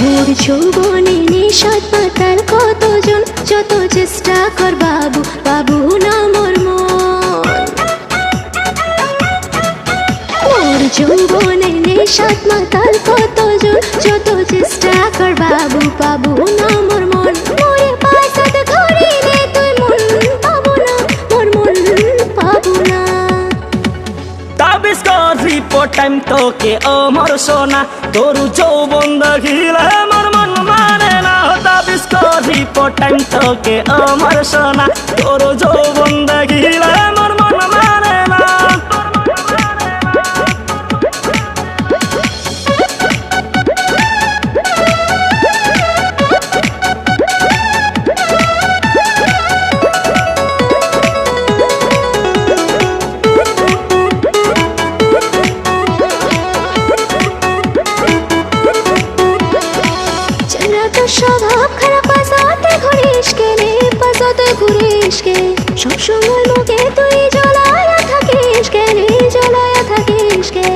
মোর যৌবনে নেশাত মাতাল কতজন, যত চেষ্টা কর বাবু বাবু না মোর মন। মোর যৌবনে নেশাত মাতাল কতজন, যত চেষ্টা কর বাবু বাবু না মোর মন। মোরে পাশাত ধরিলে তুই মন পাবো না, মোর মন পাবো না। তাবিজ করি পটাইম তোকে ও মোর সোনা, তোর যৌবন দেখিলে মোর মন মানে না। তাবিজ করি পটাইম তোকে ও মোর সোনা, তোর যৌবন দেখিলে মোর মন মানে না। স্বভাব খারাপ, পাশাতে ঘুরিস কেনে, পাশাতে ঘুরিস কে? সবসময় মুখে তুই জ্বলায়া থাকিস কেনে, জ্বলায়া থাকিস কে?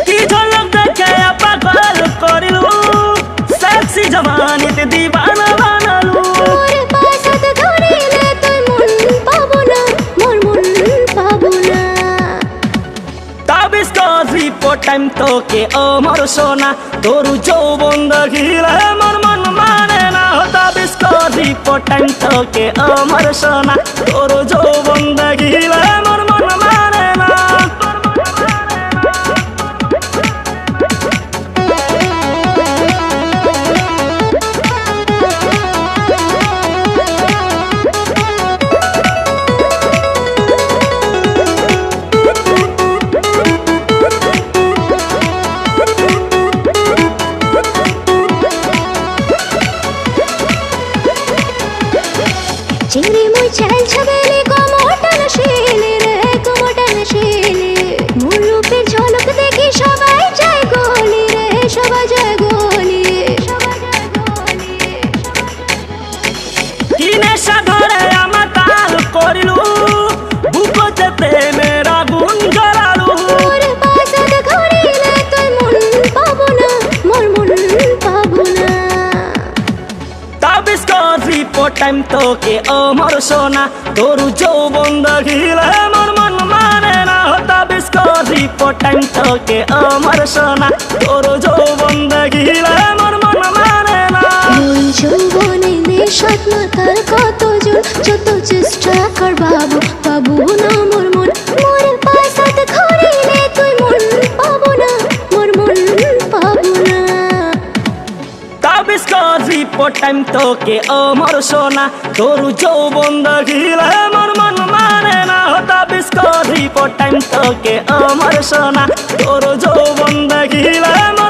কি ঝলক দেখে পাগল করিলু, সেক্সি জমানিতে দিবানা বানালু। মোরে পাশাতে ধরিলে তুই মন পাবো না, মোর মন পাবো না। তাবিজ করি পটাইম তোকে ও মোর সোনা, তোর যৌবন দেখিলে মোর মন মানে না। তাবিজ করি পটাইম তোকে ও মোর সোনা, তোর যৌবন দেখিলে মোর মন মানে না। চিংড়ি মুই চাল ছাবেলি কমোটান শিলি রে, কমোটান শিলি। মোর রূপের ঝলক দেখি সবাই যায় গলি রে, সবাই যায় গলি। কি নেশা ধরে আমার তাল করিলু, বুকতে প্রেমের আগুন জ্বালালু। মোরে পাশাত ঘুরিলে তুই মন পাবো না, মোর মন পাবো না। তাবিজ করি পটাইম তোকে ও মোর সোনা, তোর যৌবন দেখিলে মোর মন মানে না। তাবিজ করি পটাইম তোকে ও মোর সোনা, তোর যৌবন দেখিলে মোর মন মানে না। মোর যৌবনে নেশাত মাতাল কতজন, যত চেষ্টা কর বাবু বাবু না মোর মন। মোরে পাশাত ঘুরিলে তুই মন পাবো না, মোর মন পাবো না। তাবিজ করি পটাইম তোকে ও মোর সোনা, তোর যৌবন দেখিলে মোর মন মানে না। তাবিজ করি পটাইম তোকে ও মোর সোনা, তোর যৌবন দেখিলে মোর